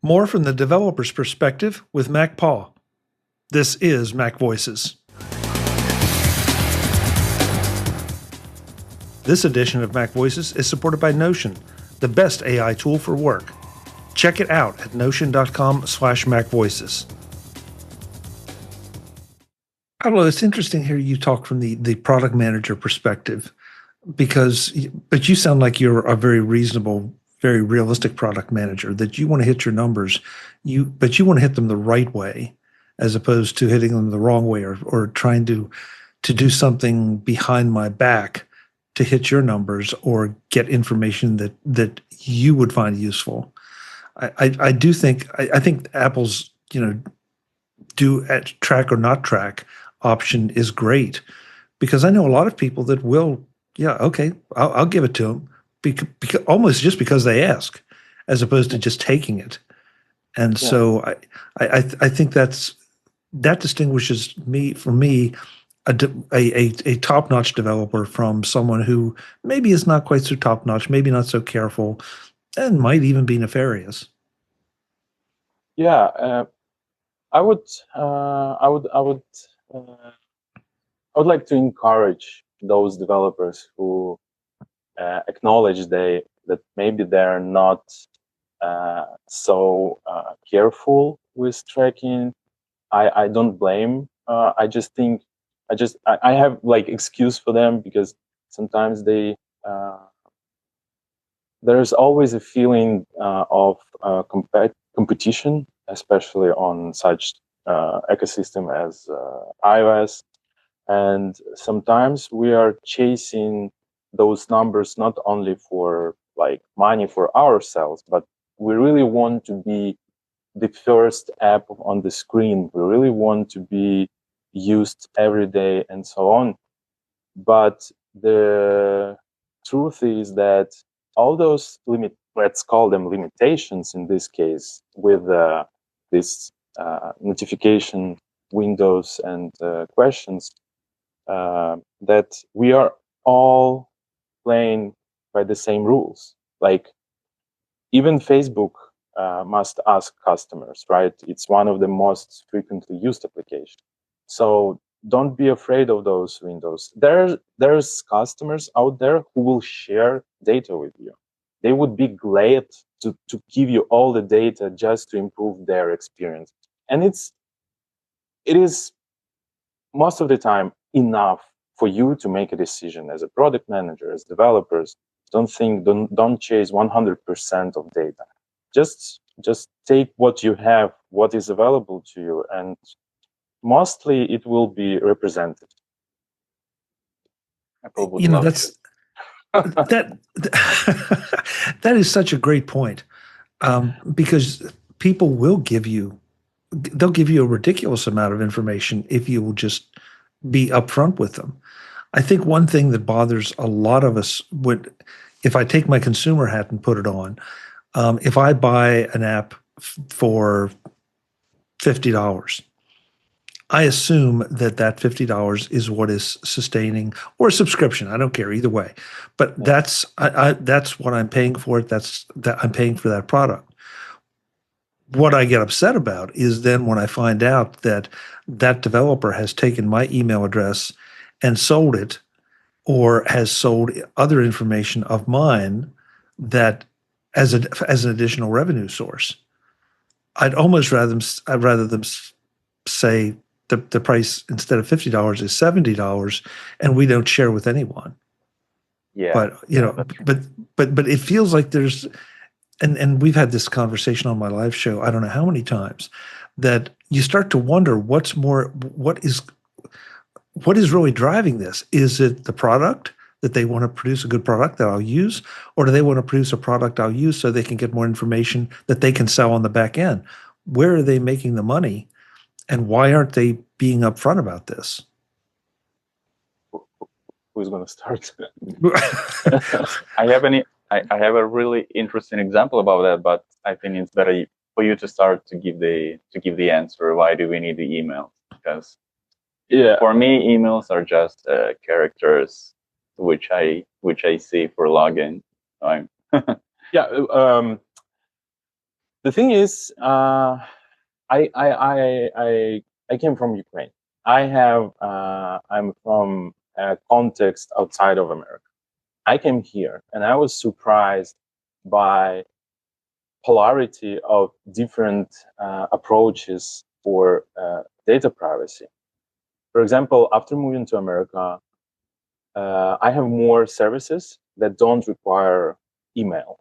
More from the developer's perspective with MacPaw. This is MacVoices. This edition of MacVoices is supported by Notion, the best AI tool for work. Check it out at notion.com/MacVoices. Pavlo, it's interesting to hear you talk from the product manager perspective, but you sound like you're a very reasonable, very realistic product manager, that you want to hit your numbers, but you want to hit them the right way, as opposed to hitting them the wrong way or trying to do something behind my back to hit your numbers or get information that you would find useful. I think Apple's do at track or not track option is great, because I know a lot of people that will, okay, I'll give it to them because almost just because they ask, as opposed to just taking it. And so I think that distinguishes me a top-notch developer from someone who maybe is not quite so top-notch, maybe not so careful, and might even be nefarious. Yeah, I would like to encourage those developers who acknowledge that maybe they're not so careful with tracking. I don't blame. I just think I have like excuse for them, because sometimes there's always a feeling of competition, especially on such ecosystem as iOS. And sometimes we are chasing those numbers not only for like money for ourselves, but we really want to be the first app on the screen. We really want to be used every day and so on. But the truth is that all those let's call them limitations in this case, with this notification windows and questions, that we are all playing by the same rules. Like even Facebook must ask customers, right? It's one of the most frequently used applications. So don't be afraid of those windows. There's customers out there who will share data with you. They would be glad to give you all the data just to improve their experience. And it is most of the time enough for you to make a decision as a product manager, as developers. Don't chase 100% of data. Just take what you have, what is available to you, and mostly it will be represented. That that is such a great point, because people will give you a ridiculous amount of information if you will just be upfront with them. I think one thing that bothers a lot of us if I take my consumer hat and put it on, if I buy an app for $50, I assume that $50 is what is sustaining, or a subscription. I don't care either way, but that's what I'm paying for it. I'm paying for that product. What I get upset about is then when I find out that developer has taken my email address and sold it, or has sold other information of mine that as an additional revenue source. I'd rather them say the price instead of $50 is $70, and we don't share with anyone. Yeah. But but it feels like there's, and we've had this conversation on my live show, I don't know how many times, that you start to wonder what is really driving this. Is it the product, that they want to produce a good product that I'll use, or do they want to produce a product I'll use so they can get more information that they can sell on the back end? Where are they making the money, and why aren't they being upfront about this? Who's going to start? I have a really interesting example about that, but I think it's better for you to start to give the answer. Why do we need the emails? Because for me, emails are just characters which I see for login. Yeah. The thing is, I came from Ukraine. I'm from a context outside of America. I came here and I was surprised by polarity of different approaches for data privacy. For example, after moving to America, I have more services that don't require email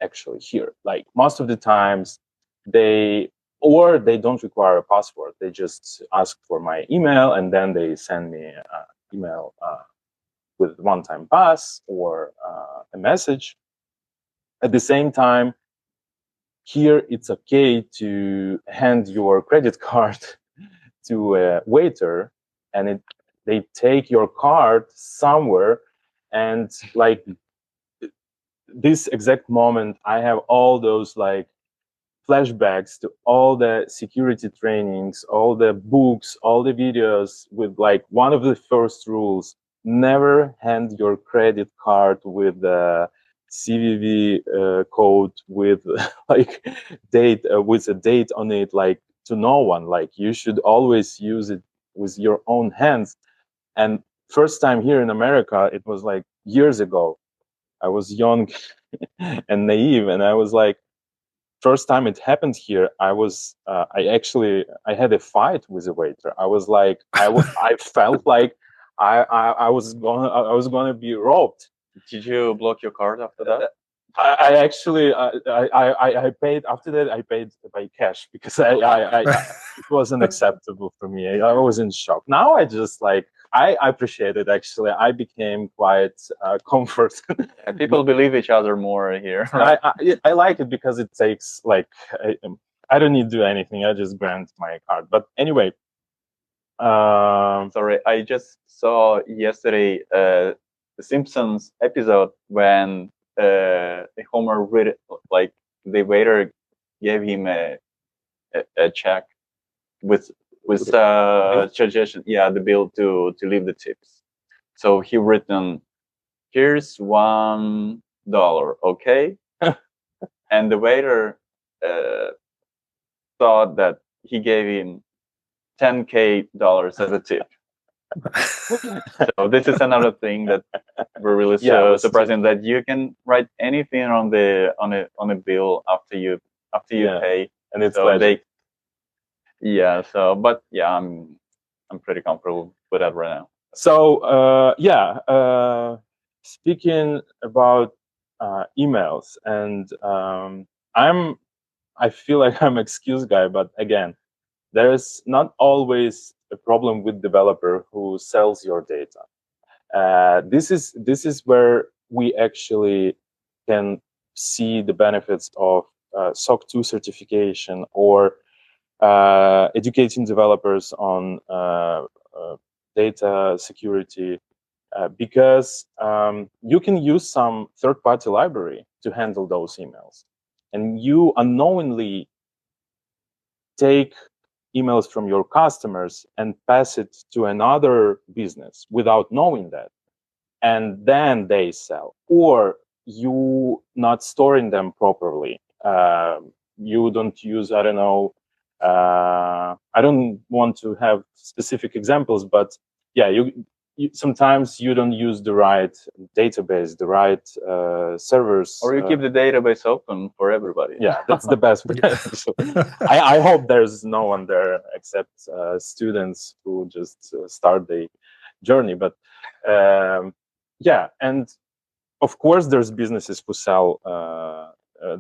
actually here. Like most of the times they don't require a password. They just ask for my email and then they send me an email with one-time pass or a message. At the same time, here it's okay to hand your credit card to a waiter and they take your card somewhere, and like this exact moment I have all those like flashbacks to all the security trainings, all the books, all the videos with like one of the first rules: never hand your credit card with the CVV code with like date with a date on it, like to no one. Like you should always use it with your own hands. And first time here in America, it was like years ago. I was young and naive, and I was like, first time it happened here, I had a fight with a waiter. I was like, I felt like I was gonna be robbed. Did you block your card after that? I actually I paid after that. I paid by cash because it wasn't acceptable for me. I was in shock. Now I just like I appreciate it. Actually, I became quite comfort. Yeah, people believe each other more here. Right? I like it because it takes like I don't need to do anything. I just grant my card. But anyway, sorry, I just saw yesterday the Simpsons episode when Homer read like the waiter gave him a check with suggestion, yeah, the bill to leave the tips. So he written, here's $1, okay? And the waiter thought that he gave him $10K as a tip. So this is another thing that we're really surprising, that you can write anything on a bill after you pay, and it's so but yeah, I'm pretty comfortable with that right now. So speaking about emails, and I feel like I'm excuse guy, but again, there is not always a problem with developer who sells your data. This is where we actually can see the benefits of SOC 2 certification or educating developers on data security, because you can use some third-party library to handle those emails, and you unknowingly take emails from your customers and pass it to another business without knowing that, and then they sell, or you not storing them properly. You don't use, I don't know, I don't want to have specific examples, but yeah, you sometimes you don't use the right database, the right servers, or you keep the database open for everybody. Yeah, that's the best way. I hope there's no one there except students who just start the journey. But yeah, and of course there's businesses who sell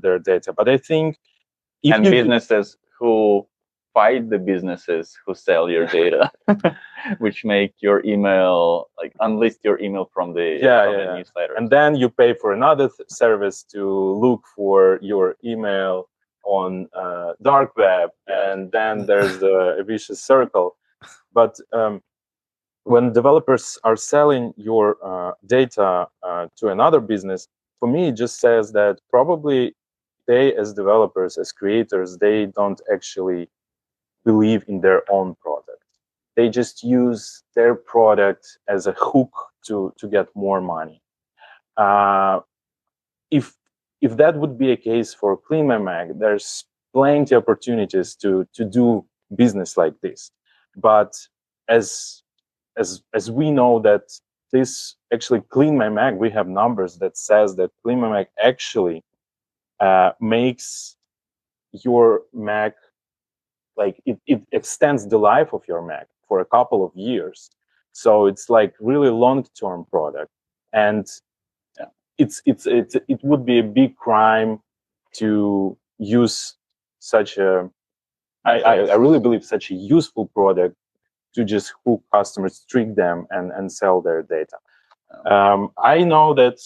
their data, but I think businesses who fight the businesses who sell your data, which make your email, like unlist your email from the newsletter. And then you pay for another service to look for your email on dark web, and then there's a vicious circle. But when developers are selling your data to another business, for me, it just says that probably they, as developers, as creators, they don't actually believe in their own product. They just use their product as a hook to get more money. If if that would be a case for CleanMyMac, there's plenty of opportunities to do business like this. But as we know that this actually CleanMyMac, we have numbers that says that CleanMyMac actually makes your Mac, like it extends the life of your Mac for a couple of years. So it's like really long-term product, and it would be a big crime to use such a, I really believe such a useful product to just hook customers, trick them, and sell their data. I know that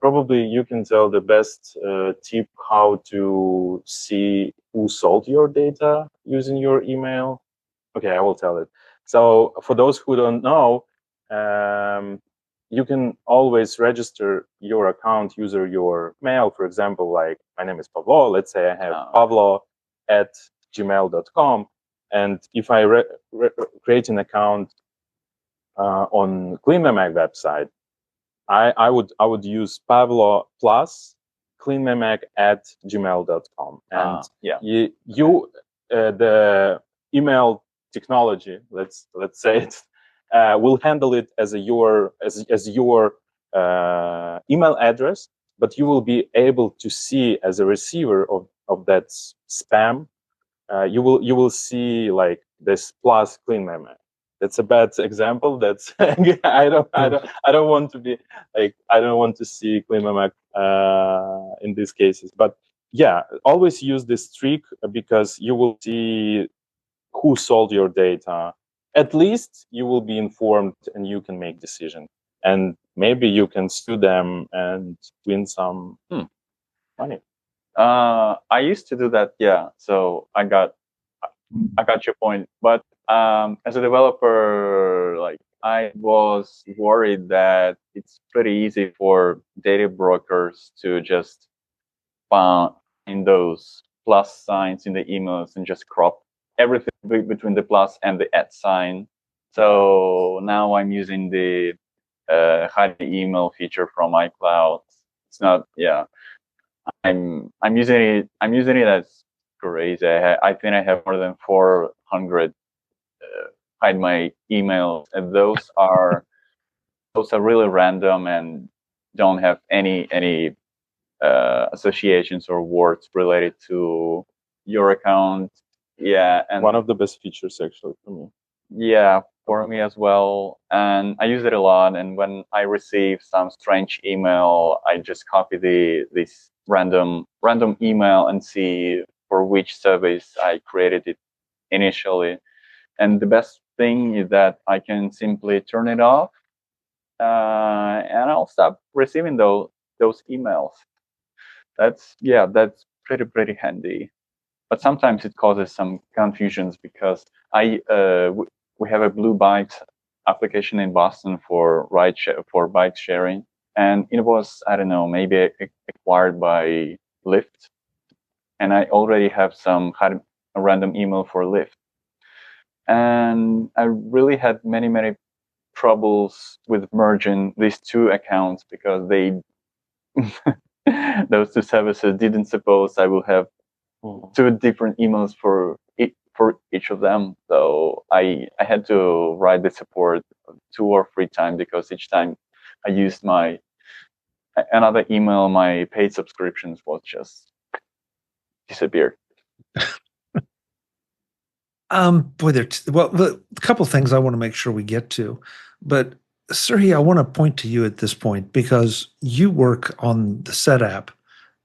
probably you can tell the best tip how to see who sold your data using your email. Okay, I will tell it. So for those who don't know, you can always register your account using your mail. For example, like my name is Pavlo. Let's say I have pavlo@gmail.com. And if I create an account on CleanMyMac website, I would use Pavlo plus CleanMyMac@gmail.com. And the email technology, let's say it, will handle it as your email address, but you will be able to see as a receiver of that spam. You will see like this plus CleanMyMac. That's a bad example. That's I don't want to be like, I don't want to see CleanMyMac in these cases. But yeah, always use this trick because you will see who sold your data. At least you will be informed and you can make decision. And maybe you can sue them and win some money. I used to do that, yeah. So I got your point. But as a developer, like I was worried that it's pretty easy for data brokers to just find those plus signs in the emails and just crop everything between the plus and the @ sign. So now I'm using the hide the email feature from iCloud. It's not, yeah. I'm using it. I'm using it as crazy. I think I have more than 400 hide my emails, and those are really random and don't have any associations or words related to your account. Yeah, and one of the best features actually for me. Yeah, for me as well. And I use it a lot. And when I receive some strange email, I just copy this random email and see for which service I created it initially. And the best thing is that I can simply turn it off, and I'll stop receiving those emails. That's pretty handy. But sometimes it causes some confusions because we have a Blue Bike application in Boston for bike sharing, and it was, I don't know, maybe acquired by Lyft, and I already have had a random email for Lyft, and I really had many troubles with merging these two accounts because they those two services didn't suppose I will have two different emails for each of them. So I had to write the support 2 or 3 times because each time I used another email, my paid subscriptions was just disappeared. Boy, a couple things I want to make sure we get to, but Serhii, I want to point to you at this point because you work on the Setapp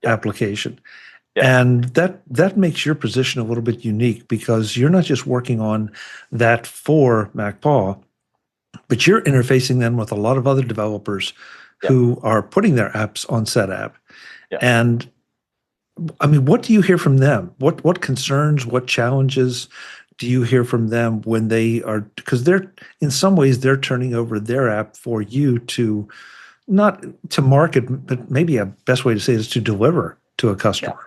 application. Yeah. And that makes your position a little bit unique because you're not just working on that for MacPaw, but you're interfacing them with a lot of other developers who are putting their apps on Setapp. Yeah. And I mean, what do you hear from them? What concerns, what challenges do you hear from them when they are, because they're, in some ways, they're turning over their app for you to, not to market, but maybe a best way to say it is to deliver to a customer.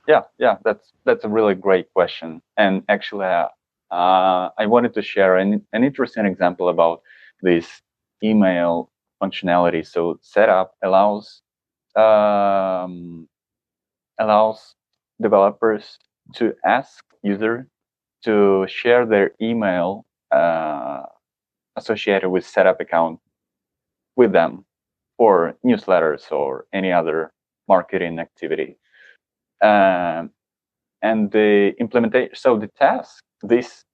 Yeah, that's a really great question. And actually, I wanted to share an interesting example about this email functionality. So Setapp allows allows developers to ask user to share their email associated with Setapp account with them for newsletters or any other marketing activity. And the implementation, so the task, this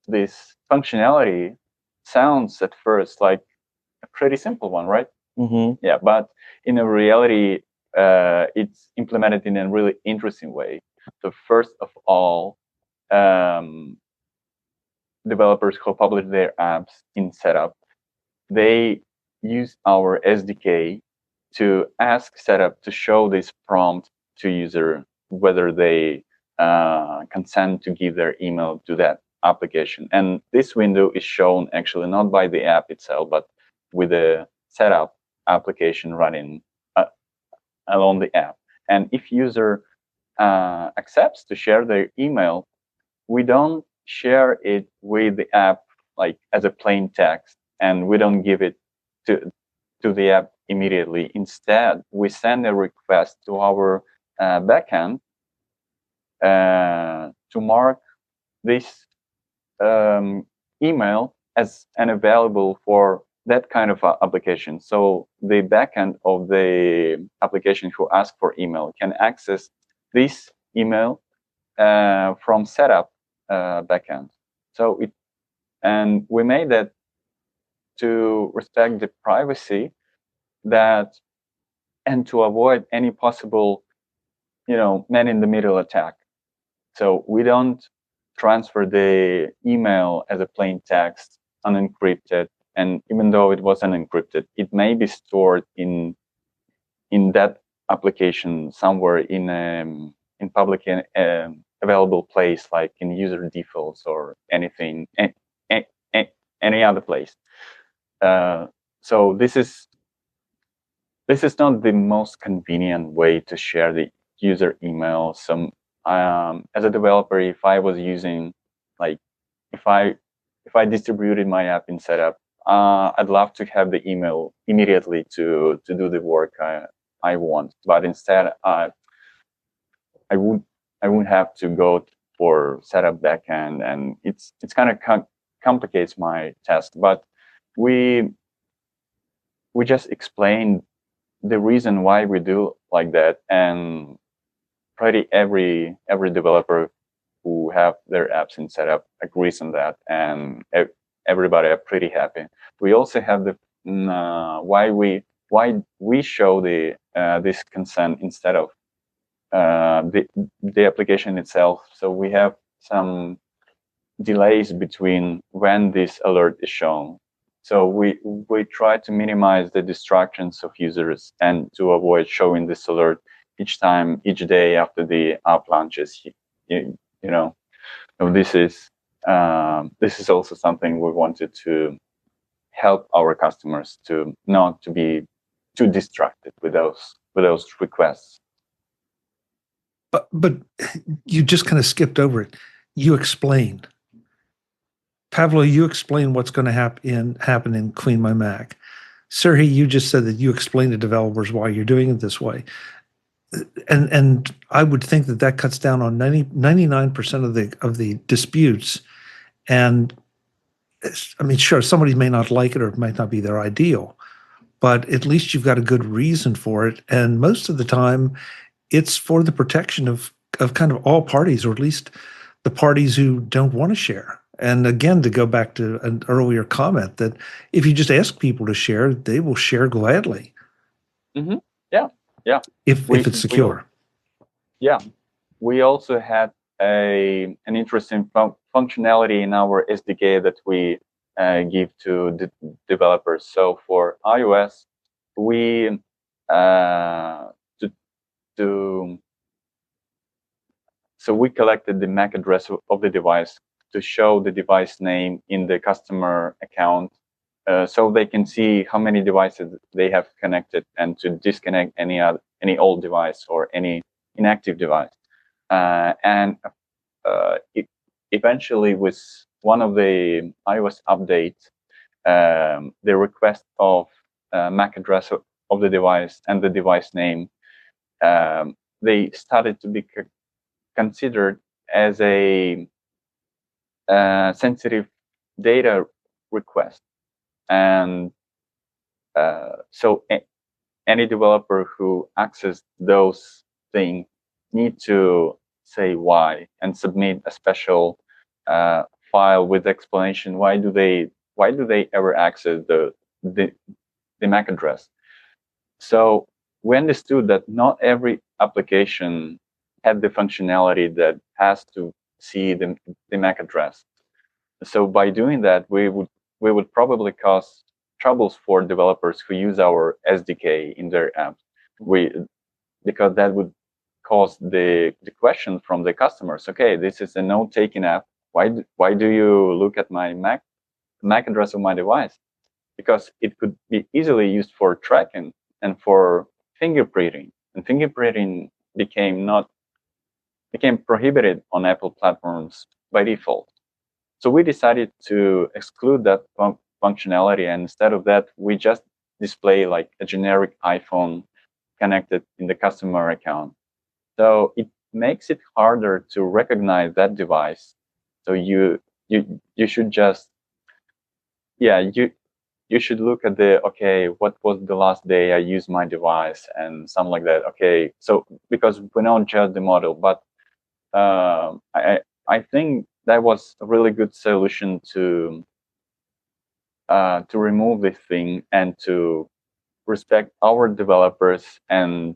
functionality sounds at first like a pretty simple one, right? Mm-hmm. Yeah, but in reality, it's implemented in a really interesting way. So first of all, developers who publish their apps in Setapp, they use our SDK to ask Setapp to show this prompt to user whether they consent to give their email to that application. And this window is shown actually not by the app itself, but with the Setapp application running along the app. And if user accepts to share their email, we don't share it with the app like as a plain text, and we don't give it to the app immediately. Instead, we send a request to our backend to mark this email as unavailable for that kind of application. So the backend of the application who asks for email can access this email from Setapp backend. So and we made that to respect the privacy that, and to avoid any possible, man-in-the-middle attack. So we don't transfer the email as a plain text, unencrypted. And even though it was unencrypted, it may be stored in that application somewhere in public available place, like in user defaults or anything, any other place. So this is not the most convenient way to share the user email. Some as a developer, if I was using, like, if I distributed my app in Setapp, I'd love to have the email immediately to do the work I want. But instead, I would have to go for Setapp backend, and it's kind of complicates my task. But we just explained the reason why we do like that, and pretty every developer who have their apps in Setapp agrees on that, and everybody are pretty happy. We also have the why we show the this consent instead of the application itself. So we have some delays between when this alert is shown. So we try to minimize the distractions of users and to avoid showing this alert each day after the app launches. So this is also something we wanted to help our customers to not to be too distracted with those requests. But you just kind of skipped over it. You explained. Pavlo, you explain what's going to happen in CleanMyMac. Serhii, you just said that you explain to developers why you're doing it this way. And I would think that cuts down on 99% of the disputes. And I mean, sure, somebody may not like it or it might not be their ideal, but at least you've got a good reason for it. And most of the time, it's for the protection of kind of all parties, or at least the parties who don't want to share. And again, to go back to an earlier comment, that if you just ask people to share, they will share gladly. Mm-hmm. Yeah. If it's secure. We also had an interesting functionality in our SDK that we give to the developers. So for iOS, we so we collected the MAC address of the device to show the device name in the customer account, so they can see how many devices they have connected and to disconnect any old device or any inactive device. And eventually, with one of the iOS updates, the request of MAC address of the device and the device name they started to be considered as a sensitive data request. And so any developer who accesses those things need to say why and submit a special file with explanation why do they ever access the MAC address. So we understood that not every application had the functionality that has to see the MAC address. So by doing that, we would probably cause troubles for developers who use our SDK in their apps. Because that would cause the question from the customers. Okay, this is a note-taking app. Why do you look at my MAC address of my device? Because it could be easily used for tracking and for fingerprinting. And fingerprinting became prohibited on Apple platforms by default. So we decided to exclude that functionality, and instead of that, we just display like a generic iPhone connected in the customer account. So it makes it harder to recognize that device. So you should just, you should look at okay, what was the last day I used my device and something like that. Okay, so because we don't judge the model, but I think that was a really good solution to remove this thing and to respect our developers and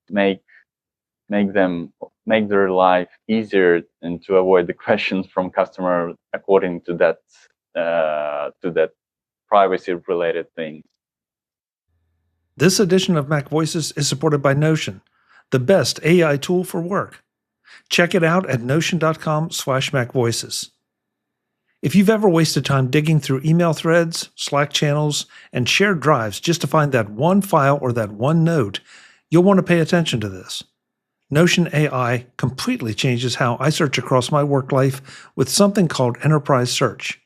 make their life easier and to avoid the questions from customer according to that privacy related thing. This edition of MacVoices is supported by Notion, the best AI tool for work. Check it out at notion.com/MacVoices. If you've ever wasted time digging through email threads, Slack channels, and shared drives just to find that one file or that one note, you'll want to pay attention to this. Notion AI completely changes how I search across my work life with something called Enterprise Search.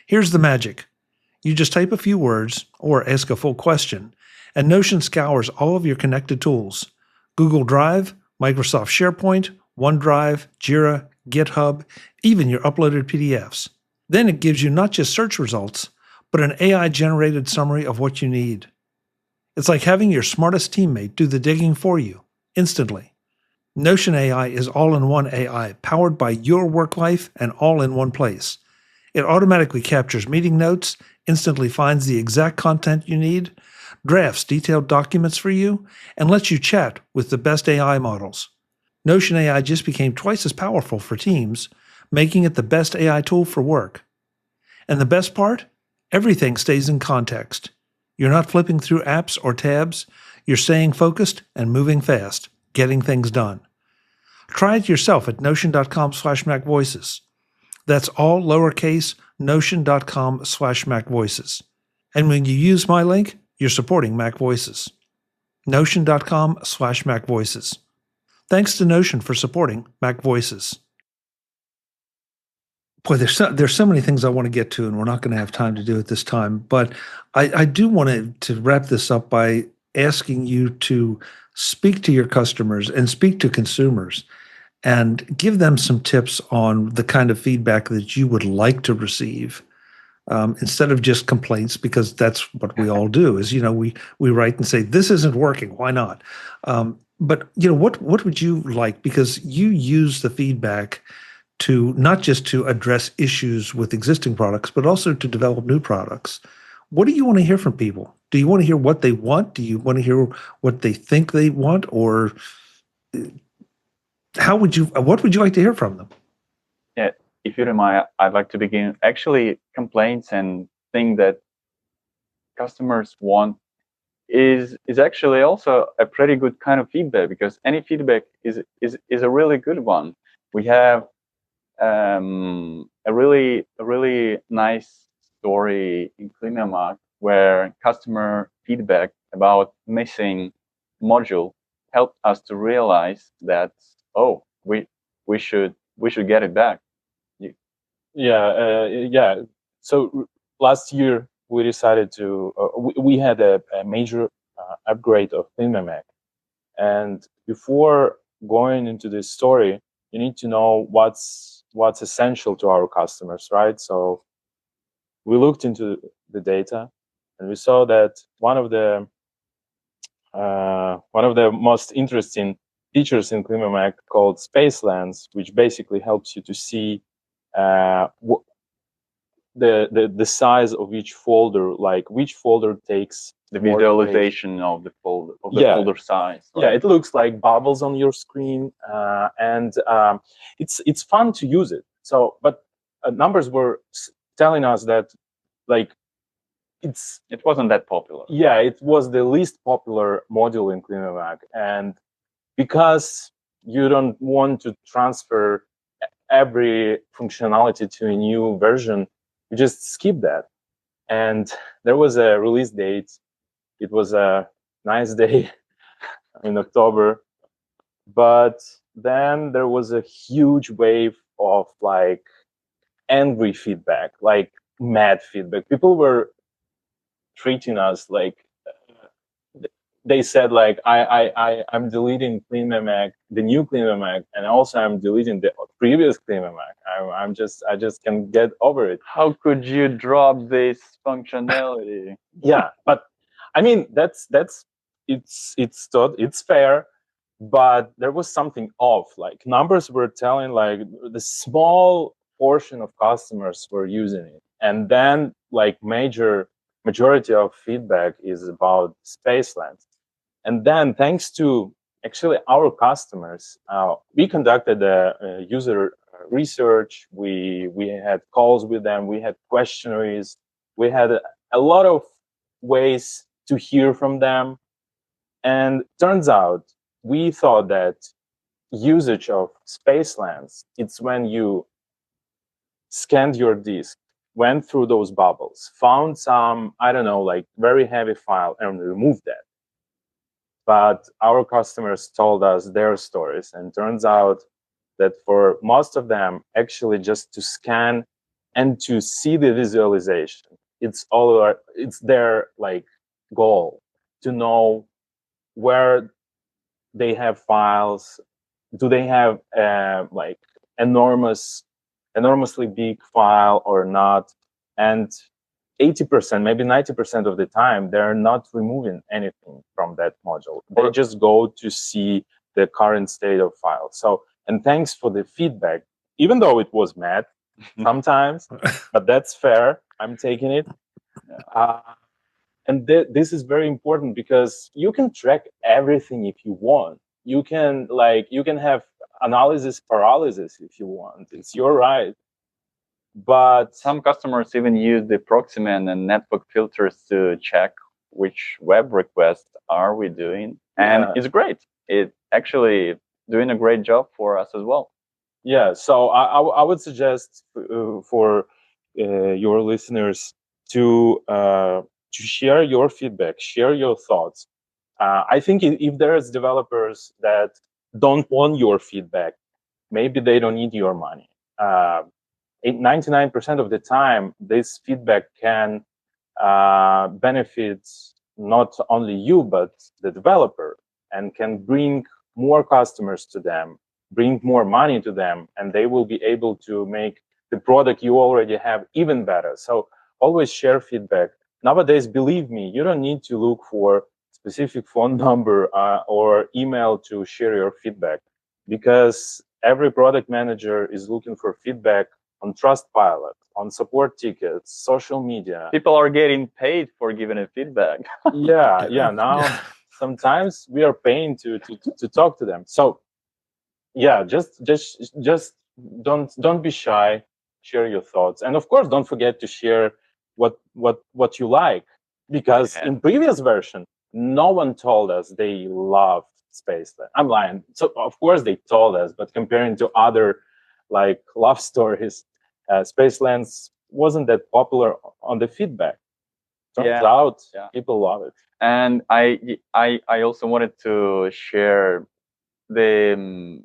Here's the magic. You just type a few words or ask a full question, and Notion scours all of your connected tools: Google Drive, Microsoft SharePoint, OneDrive, Jira, GitHub, even your uploaded PDFs. Then it gives you not just search results, but an AI-generated summary of what you need. It's like having your smartest teammate do the digging for you, instantly. Notion AI is all-in-one AI, powered by your work life and all in one place. It automatically captures meeting notes, instantly finds the exact content you need, drafts detailed documents for you, and lets you chat with the best AI models. Notion AI just became twice as powerful for teams, making it the best AI tool for work. And the best part? Everything stays in context. You're not flipping through apps or tabs. You're staying focused and moving fast, getting things done. Try it yourself at notion.com/MacVoices. That's all lowercase, notion.com/MacVoices. And when you use my link, you're supporting MacVoices. Notion.com/MacVoices. Thanks to Notion for supporting MacVoices. Boy, there's so many things I want to get to, and we're not going to have time to do it this time. But I do want to wrap this up by asking you to speak to your customers and speak to consumers and give them some tips on the kind of feedback that you would like to receive, instead of just complaints, because that's what we all do. Is we write and say, this isn't working. Why not? But what would you like? Because you use the feedback to not just to address issues with existing products, but also to develop new products. What do you want to hear from people? Do you want to hear what they want? Do you want to hear what they think they want? Or what would you like to hear from them? Yeah, if you don't mind, I'd like to begin. Actually, complaints and things that customers want is actually also a pretty good kind of feedback, because any feedback is a really good one. We have a really nice story in CleanMyMac where customer feedback about missing module helped us to realize that we should get it back. Yeah. So last year we decided to we had a major upgrade of CleanMyMac, And before going into this story, you need to know what's essential to our customers, right? So we looked into the data, and we saw that one of the most interesting features in CleanMyMac called Space Lens, which basically helps you to see the size of each folder, like which folder takes the visualization of the folder, folder size. Right? Yeah, it looks like bubbles on your screen, and it's fun to use it. So, but numbers were telling us that like it wasn't that popular. Yeah, it was the least popular module in CleanMyMac, and because you don't want to transfer every functionality to a new version, you just skip that. And there was a release date. It was a nice day in October, but then there was a huge wave of like angry feedback, like mad feedback. People were treating us like they said like I'm deleting CleanMyMac, the new CleanMyMac, and also I'm deleting the previous CleanMyMac. I just can't get over it. How could you drop this functionality? Yeah, but I mean it's fair, but there was something off. Like numbers were telling like the small portion of customers were using it, and then like majority of feedback is about Space Lens. And then thanks to actually our customers, we conducted a user research. We had calls with them. We had questionnaires. We had a lot of ways to hear from them. And turns out we thought that usage of Space Lens, it's when you scanned your disk, went through those bubbles, found some, I don't know, like very heavy file and removed that. But our customers told us their stories, and turns out that for most of them, actually just to scan and to see the visualization, it's their like goal to know where they have files. Do they have like enormously big file or not? And 80%, maybe 90% of the time, they're not removing anything from that module. They just go to see the current state of files. So, and thanks for the feedback, even though it was mad sometimes, but that's fair. I'm taking it. And this is very important because you can track everything if you want. You can have analysis paralysis if you want. It's your right. But some customers even use the proxyman and network filters to check which web requests are we doing. And it's great. It's actually doing a great job for us as well. Yeah, so I would suggest for your listeners to share your feedback, share your thoughts. I think if there's developers that don't want your feedback, maybe they don't need your money. 99% of the time, this feedback can benefit not only you, but the developer, and can bring more customers to them, bring more money to them, and they will be able to make the product you already have even better. So always share feedback. Nowadays, believe me, you don't need to look for specific phone number or email to share your feedback, because every product manager is looking for feedback on Trustpilot, on support tickets, social media. People are getting paid for giving a feedback. yeah. Now sometimes we are paying to talk to them. So yeah, just don't be shy. Share your thoughts, and of course, don't forget to share what you like, because in previous version, no one told us they loved Space Lens. I'm lying. So of course they told us, but comparing to other like love stories, Space Lens wasn't that popular on the feedback. Turns out people love it. And I also wanted to share the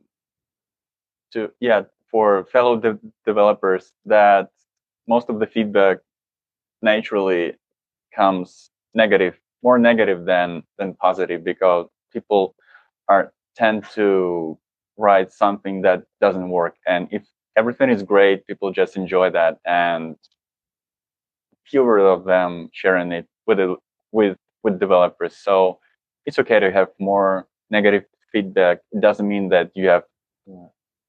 for fellow developers that most of the feedback naturally comes negative, more negative than positive, because people tend to write something that doesn't work. And if everything is great, people just enjoy that, and fewer of them sharing it with developers. So it's okay to have more negative feedback. It doesn't mean that you have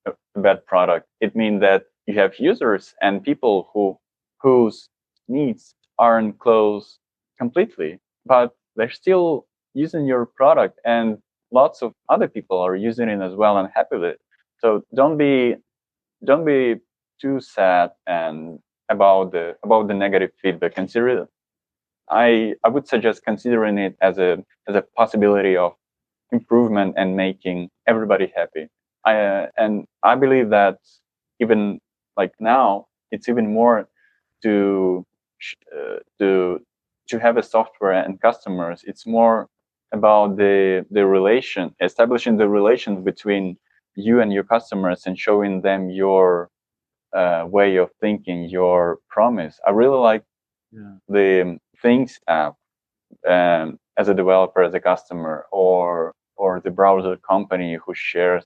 a bad product. It means that you have users and people whose needs aren't closed completely, but they're still using your product, and lots of other people are using it as well and happy with it. So don't be too sad and about the negative feedback. Consider it. I would suggest considering it as a possibility of improvement and making everybody happy. And I believe that even like now, it's even more to have a software and customers. It's more about the relation, establishing the relation between you and your customers, and showing them your way of thinking, your promise. I really like the Things app as a developer, as a customer, or the browser company who shares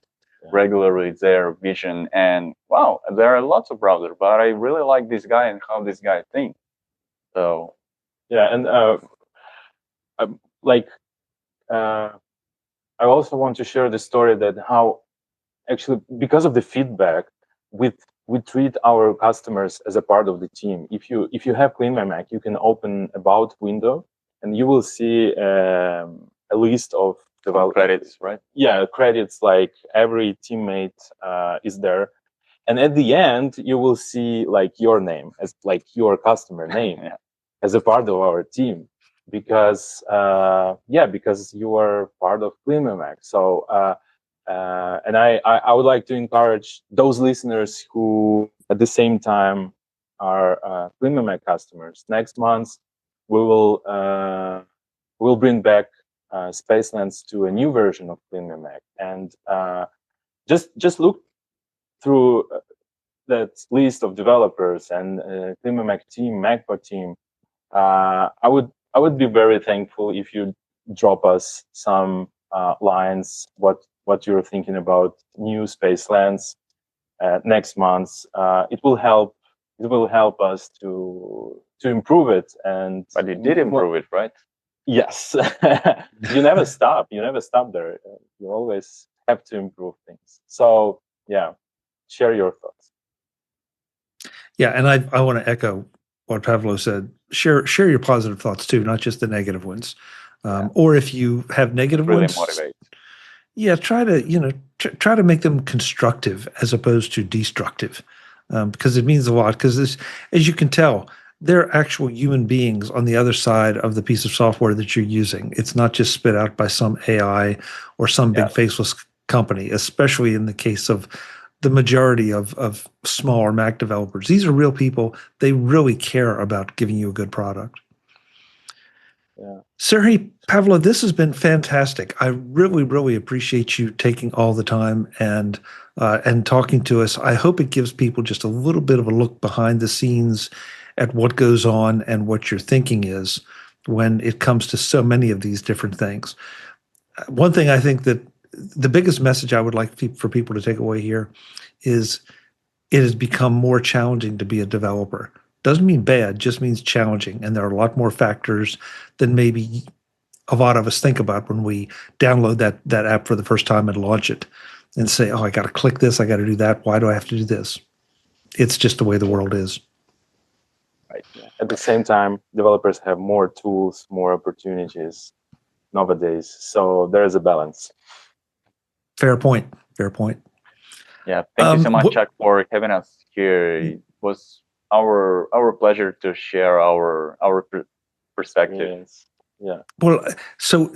regularly their vision. And wow, there are lots of browsers, but I really like this guy and how this guy thinks. So yeah, and I also want to share the story that how actually, because of the feedback, we treat our customers as a part of the team. If you have CleanMyMac, you can open About window, and you will see a list of credits, right? Yeah, credits, like every teammate is there. And at the end, you will see like your name as like your customer name as a part of our team, because because you are part of CleanMyMac. So and I would like to encourage those listeners who at the same time are CleanMyMac customers. Next month we will bring back Spacelands to a new version of CleanMyMac, and just look through that list of developers and CleanMyMac team, MacPaw team. I would be very thankful if you drop us some lines what you're thinking about new Spacelands next month. It will help us to improve it. And but you did improve it, right? Yes. You never stop. You never stop there. You always have to improve things. So yeah, share your thoughts. Yeah, and I want to echo what Pavlo said. Share your positive thoughts too, not just the negative ones. Or if you have negative ones, motivate. Yeah, try to try to make them constructive as opposed to destructive, because it means a lot. Because as you can tell, they're actual human beings on the other side of the piece of software that you're using. It's not just spit out by some AI or some big faceless company, especially in the case of the majority of smaller Mac developers. These are real people. They really care about giving you a good product. Yeah. Serhii, Pavlo, this has been fantastic. I really, really appreciate you taking all the time and talking to us. I hope it gives people just a little bit of a look behind the scenes at what goes on and what your thinking is when it comes to so many of these different things. One thing I think that the biggest message I would like for people to take away here is it has become more challenging to be a developer. Doesn't mean bad, just means challenging. And there are a lot more factors than maybe a lot of us think about when we download that app for the first time and launch it and say, oh, I got to click this, I got to do that. Why do I have to do this? It's just the way the world is. Right. Yeah. At the same time, developers have more tools, more opportunities nowadays. So there is a balance. Fair point. Fair point. Yeah. Thank you so much, Chuck, for having us here. It was our pleasure to share our perspective. Yes. Yeah. Well, so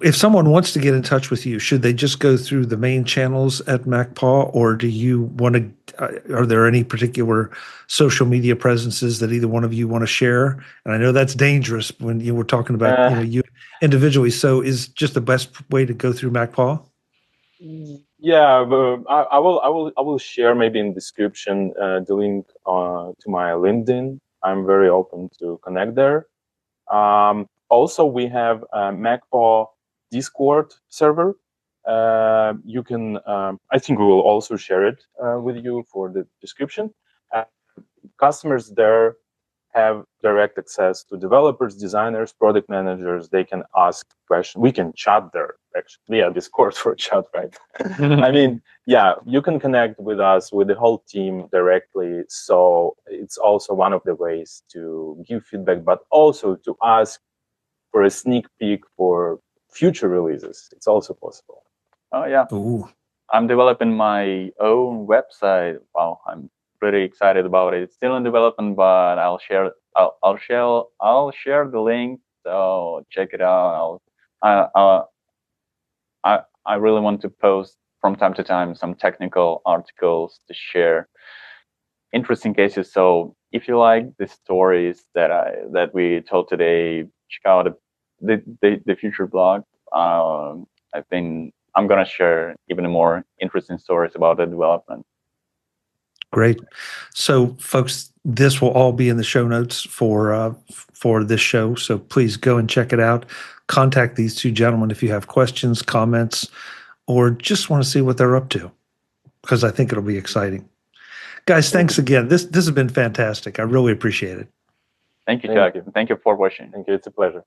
if someone wants to get in touch with you, should they just go through the main channels at MacPaw, or do you want to? Are there any particular social media presences that either one of you want to share? And I know that's dangerous when you were talking about you individually. So, is just the best way to go through MacPaw? Yeah, but I will share maybe in description the link to my LinkedIn. I'm very open to connect there. Also, we have a MacPaw Discord server. You can, I think we will also share it with you for the description. Customers there have direct access to developers, designers, product managers. They can ask questions. We can chat there, actually. Yeah, Discord for chat, right? I mean, yeah, you can connect with us, with the whole team directly. So it's also one of the ways to give feedback, but also to ask for a sneak peek for future releases. It's also possible. Oh, yeah. Ooh. I'm developing my own website. Wow, I'm pretty excited about it. It's still in development, but I'll share the link. So check it out. I really want to post from time to time some technical articles to share interesting cases. So if you like the stories that we told today, check out the future blog. I think I'm gonna share even more interesting stories about the development. Great. So, folks, this will all be in the show notes for this show. So please go and check it out. Contact these two gentlemen if you have questions, comments, or just want to see what they're up to, because I think it'll be exciting. Guys, thanks again. This has been fantastic. I really appreciate it. Thank you, Chuck. Thank you for watching. Thank you. It's a pleasure.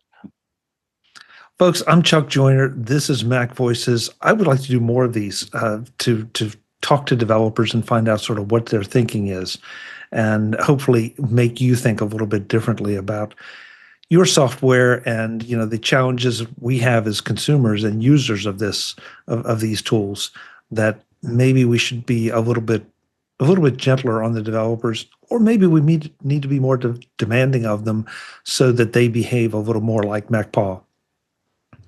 Folks, I'm Chuck Joyner. This is MacVoices. I would like to do more of these to talk to developers and find out sort of what their thinking is, and hopefully make you think a little bit differently about your software and the challenges we have as consumers and users of these tools, that maybe we should be a little bit gentler on the developers, or maybe we need to be more demanding of them so that they behave a little more like MacPaw.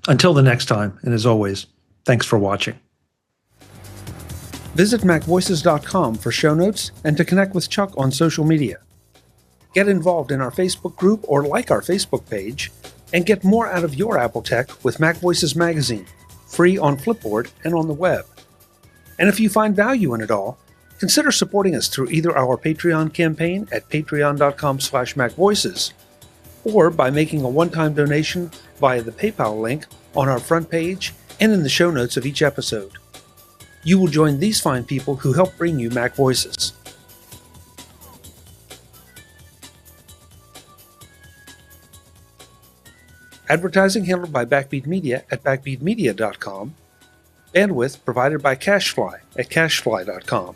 Until the next time, and as always, thanks for watching. Visit MacVoices.com for show notes and to connect with Chuck on social media. Get involved in our Facebook group or like our Facebook page, and get more out of your Apple tech with MacVoices Magazine, free on Flipboard and on the web. And if you find value in it all, consider supporting us through either our Patreon campaign at patreon.com/MacVoices, or by making a one-time donation via the PayPal link on our front page and in the show notes of each episode. You will join these fine people who help bring you MacVoices. Advertising handled by Backbeat Media at backbeatmedia.com. Bandwidth provided by CacheFly at cachefly.com.